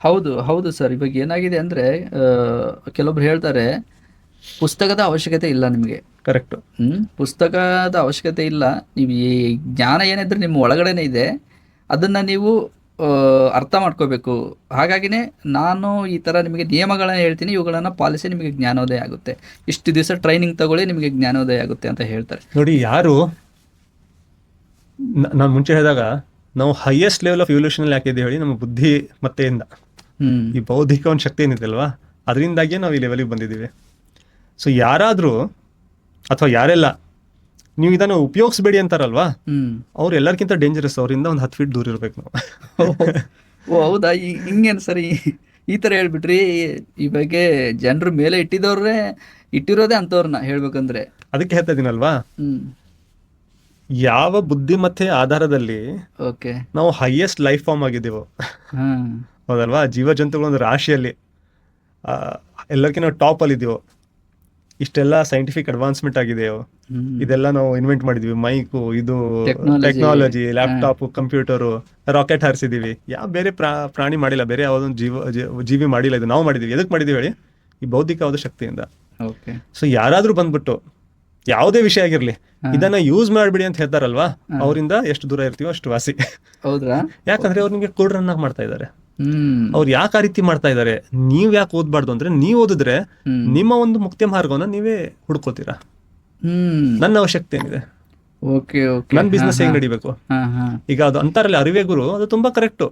ಹೌದು ಹೌದು ಸರ್. ಇವಾಗ ಏನಾಗಿದೆ ಅಂದರೆ ಕೆಲವೊಬ್ರು ಹೇಳ್ತಾರೆ ಪುಸ್ತಕದ ಅವಶ್ಯಕತೆ ಇಲ್ಲ ನಿಮಗೆ. ಕರೆಕ್ಟ್. ಪುಸ್ತಕದ ಅವಶ್ಯಕತೆ ಇಲ್ಲ. ನೀವು ಈ ಜ್ಞಾನ ಏನಿದ್ರೆ ನಿಮ್ಮ ಒಳಗಡೆನೇ ಇದೆ. ಅದನ್ನು ನೀವು ಅರ್ಥ ಮಾಡ್ಕೋಬೇಕು. ಹಾಗಾಗಿನೇ ನಾನು ಈ ಥರ ನಿಮಗೆ ನಿಯಮಗಳನ್ನ ಹೇಳ್ತೀನಿ, ಇವುಗಳನ್ನು ಪಾಲಿಸಿ ನಿಮಗೆ ಜ್ಞಾನೋದಯ ಆಗುತ್ತೆ. ಇಷ್ಟು ದಿವಸ ಟ್ರೈನಿಂಗ್ ತಗೊಳ್ಳಿ, ನಿಮಗೆ ಜ್ಞಾನೋದಯ ಆಗುತ್ತೆ ಅಂತ ಹೇಳ್ತಾರೆ. ನೋಡಿ, ಯಾರು ನಾನು ಮುಂಚೆ ಹೇಳಿದಾಗ ನಾವು ಹೈಯೆಸ್ಟ್ ಲೆವೆಲ್ ಆಫ್ ಇವ್ಲ್ಯೂಷನ್ ಯಾಕಿದೆ ಹೇಳಿ, ನಮ್ಮ ಬುದ್ಧಿ ಮತ್ತೆಯಿಂದ ಈ ಬೌದ್ಧಿಕ ಒಂದು ಶಕ್ತಿ ಏನಿದೆ ಅಲ್ವಾ, ಅದರಿಂದಾಗಿಯೇ ನಾವು ಈ ಲೆವೆಲಿಗೆ ಬಂದಿದ್ದೀವಿ. ಸೊ ಯಾರಾದರೂ ಅಥವಾ ಯಾರೆಲ್ಲ ನೀವು ಇದನ್ನು ಉಪಯೋಗಿಸ್ಬೇಡಿ ಅಂತಾರಲ್ವಾ, ಅವ್ರು ಎಲ್ಲರಿಗಿಂತ ಡೇಂಜರಸ್. ಅವರಿಂದ ಒಂದು 10 ಫೀಟ್ ದೂರ ಇರಬೇಕು ನಾವು. ಓ ಹೌದಾ? ಹಿಂಗೇನು ಸರಿ, ಈ ಥರ ಹೇಳ್ಬಿಟ್ರಿ. ಈ ಬಗ್ಗೆ ಜನರ ಮೇಲೆ ಇಟ್ಟಿರೋದೇ ಅಂಥವ್ರನ್ನ ಹೇಳ್ಬೇಕಂದ್ರೆ. ಅದಕ್ಕೆ ಹೇಳ್ತಾ ಇದೀನಲ್ವಾ, ಯಾವ ಬುದ್ಧಿಮತ್ತೆ ಆಧಾರದಲ್ಲಿ ಓಕೆ ನಾವು ಹೈಯೆಸ್ಟ್ ಲೈಫ್ ಫಾರ್ಮ್ ಆಗಿದ್ದೀವೋ, ಹೌದಲ್ವಾ, ಜೀವ ಜಂತುಗಳೊಂದು ರಾಶಿಯಲ್ಲಿ ಎಲ್ಲರಿಗಿಂತ ಟಾಪ್ ಅಲ್ಲಿ ಇದೀವೋ, ಇಷ್ಟೆಲ್ಲ ಸೈಂಟಿಫಿಕ್ ಅಡ್ವಾನ್ಸ್ಮೆಂಟ್ ಆಗಿದೆಯೋ, ಇದೆಲ್ಲ ನಾವು ಇನ್ವೆಂಟ್ ಮಾಡಿದ್ವಿ, ಮೈಕು, ಇದು ಟೆಕ್ನಾಲಜಿ, ಲ್ಯಾಪ್ಟಾಪ್, ಕಂಪ್ಯೂಟರು, ರಾಕೆಟ್ ಹಾರಿಸಿದೀವಿ. ಯಾವ ಬೇರೆ ಪ್ರಾಣಿ ಮಾಡಿಲ್ಲ, ಬೇರೆ ಯಾವುದೊಂದು ಜೀವಿ ಮಾಡಿಲ್ಲ. ಇದು ನಾವು ಮಾಡಿದೀವಿ. ಎದಕ್ಕೆ ಮಾಡಿದೀವಿ ಹೇಳಿ? ಈ ಬೌದ್ಧಿಕವಾದ ಶಕ್ತಿಯಿಂದ. ಸೊ ಯಾರಾದ್ರೂ ಬಂದ್ಬಿಟ್ಟು ಯಾವುದೇ ವಿಷಯ ಆಗಿರ್ಲಿ, ಇದನ್ನ ಯೂಸ್ ಮಾಡ್ಬಿಡಿ ಅಂತ ಹೇಳ್ತಾರಲ್ವಾ, ಅವರಿಂದ ಎಷ್ಟು ದೂರ ಇರ್ತೀವೋ ಅಷ್ಟು ವಾಸಿ. ಹೌದ್ರಾ? ಯಾಕಂದ್ರೆ ಅವ್ರು ನಿಮ್ಗೆ ಕೂಡ್ರನ್ನಾಗಿ ಮಾಡ್ತಾ ಇದ್ದಾರೆ. ಅವ್ರು ಯಾಕೆ ಆ ರೀತಿ ಮಾಡ್ತಾ ಇದ್ದಾರೆ? ನೀವ್ ಯಾಕೆ ಓದ್ಬಾರ್ದು ಅಂದ್ರೆ, ನೀವ್ ಓದಿದ್ರೆ ನಿಮ್ಮ ಒಂದು ಮುಕ್ತಿ ಮಾರ್ಗವನ್ನ ನೀವೇ ಹುಡ್ಕೋತೀರಾ. ನನ್ನ ಅವಶ್ಯಕತೆ ಏನಿದೆ, ನನ್ ಬಿಸ್ನೆಸ್ ಹೇಗೆ ನಡಿಬೇಕು. ಈಗ ಅದು ಅಂತಾರಲ್ಲ, ಅರಿವೇ ಗುರು, ಅದು ತುಂಬಾ ಕರೆಕ್ಟ್.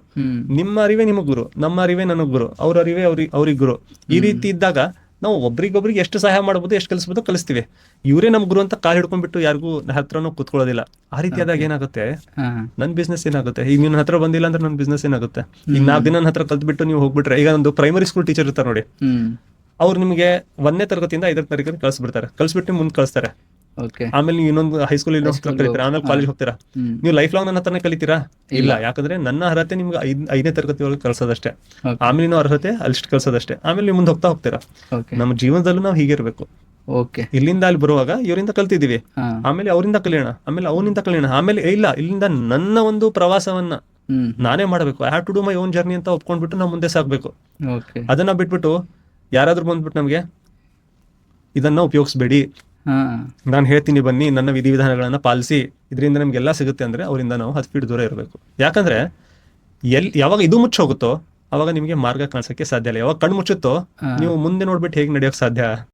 ನಿಮ್ಮ ಅರಿವೇ ನಿಮಗ್ ಗುರು, ನಮ್ಮ ಅರಿವೇ ನನಗ್ ಗುರು, ಅವ್ರ ಅರಿವೇ ಅವ್ರಿಗೆ ಗುರು. ಈ ರೀತಿ ಇದ್ದಾಗ ನಾವು ಒಬ್ರಿಗೊಬ್ರಿಗೆ ಎಷ್ಟು ಸಹಾಯ ಮಾಡ್ಬೋದು, ಎಷ್ಟು ಕಲಿಸ್ಬೋದು ಕಲಿಸ್ತೀವಿ. ಇವರೇ ನಮ್ ಗುರು ಅಂತ ಕಾಲ್ ಹಿಡ್ಕೊಂಡ್ಬಿಟ್ಟು ಯಾರಿಗೂ ಹತ್ರನೂ ಕುತ್ಕೊಳ್ಳೋದಿಲ್ಲ. ಆ ರೀತಿ ಆದಾಗ ಏನಾಗುತ್ತೆ, ನನ್ ಬಿಸ್ನೆಸ್ ಏನಾಗುತ್ತೆ? ಈಗ ನಿನ್ನ ಹತ್ರ ಬಂದಿಲ್ಲ ಅಂದ್ರೆ ನನ್ ಬಿಸ್ನೆಸ್ ಏನಾಗುತ್ತೆ? ಈಗ 4 ದಿನ ನನ್ನ ಹತ್ರ ಕಲ್ತ್ಬಿಟ್ಟು ನೀವು ಹೋಗ್ಬಿಟ್ರೆ, ಈಗ ಒಂದು ಪ್ರೈಮರಿ ಸ್ಕೂಲ್ ಟೀಚರ್ ಇರ್ತಾರೆ ನೋಡಿ, ಅವ್ರು ನಿಮಗೆ 1ನೇ ತರಗತಿಯಿಂದ 5ನೇ ತರಗತಿ ಕಳಿಸ್ಬಿಟ್ಟು ಮುಂದೆ ಕಳಿಸ್ತಾರೆ. ಆಮೇಲೆ ನೀವು ಇನ್ನೊಂದು ಹೈಸ್ಕೂಲ್ ಕಲಿತೀರಾ, ಆಮೇಲೆ ಕಾಲೇಜ್ ಹೋಗ್ತೀರಾ. ನೀವು ಲೈಫ್ ಲಾಂಗ್ ನನ್ನ ಹತ್ರನೇ ಕಲಿತೀರಾ? ಇಲ್ಲ. ಯಾಕಂದ್ರೆ ನನ್ನ ಅರ್ಹತೆ ನಿಮ್ಗೆ 5ನೇ ತರಗತಿ ಒಳಗೆ ಕಳ್ಸೋದಷ್ಟೇ. ಆಮೇಲೆ ನಾವು ಅರ್ಹತೆ ಅಲ್ಲಿಷ್ಟು ಕಳ್ಸೋದಷ್ಟೇ. ಆಮೇಲೆ ನೀವು ಮುಂದೆ ಹೋಗ್ತೀರಾ. ನಮ್ಮ ಜೀವನದಲ್ಲೂ ನಾವು ಹೀಗಿರ್ಬೇಕು. ಇಲ್ಲಿಂದ ಅಲ್ಲಿ ಬರುವಾಗ ಇವರಿಂದ ಕಲ್ತಿದೀವಿ, ಆಮೇಲೆ ಅವರಿಂದ ಕಲಿಯೋಣ, ಆಮೇಲೆ ಅವನಿಂದ ಕಲಿಯೋಣ, ಆಮೇಲೆ ಇಲ್ಲ, ಇಲ್ಲಿಂದ ನನ್ನ ಒಂದು ಪ್ರವಾಸವನ್ನ ನಾನೇ ಮಾಡಬೇಕು. I have to do my own journey ಅಂತ ಒಪ್ಕೊಂಡ್ಬಿಟ್ಟು ನಾವು ಮುಂದೆ ಸಾಗ್ಬೇಕು. ಅದನ್ನ ಬಿಟ್ಬಿಟ್ಟು ಯಾರಾದ್ರೂ ಬಂದ್ಬಿಟ್ಟು ನಮ್ಗೆ ಇದನ್ನ ಉಪಯೋಗಿಸ್ಬೇಡಿ, ನಾನು ಹೇಳ್ತೀನಿ ಬನ್ನಿ, ನನ್ನ ವಿಧಿವಿಧಾನಗಳನ್ನ ಪಾಲಿಸಿ, ಇದರಿಂದ ನಮ್ಗೆಲ್ಲ ಸಿಗುತ್ತೆ ಅಂದ್ರೆ, ಅವರಿಂದ ನಾವು 10 ಫೀಟ್ ದೂರ ಇರಬೇಕು. ಯಾಕಂದ್ರೆ ಯಾವಾಗ ಇದು ಮುಚ್ಚ ಹೋಗುತ್ತೋ ಅವಾಗ ನಿಮ್ಗೆ ಮಾರ್ಗ ಕಾಣಿಸಕ್ಕೆ ಸಾಧ್ಯ ಇಲ್ಲ. ಯಾವಾಗ ಕಣ್ಣು ಮುಚ್ಚುತ್ತೋ ನೀವು ಮುಂದೆ ನೋಡ್ಬಿಟ್ಟು ಹೇಗೆ ನಡೆಯೋಕ್ ಸಾಧ್ಯ?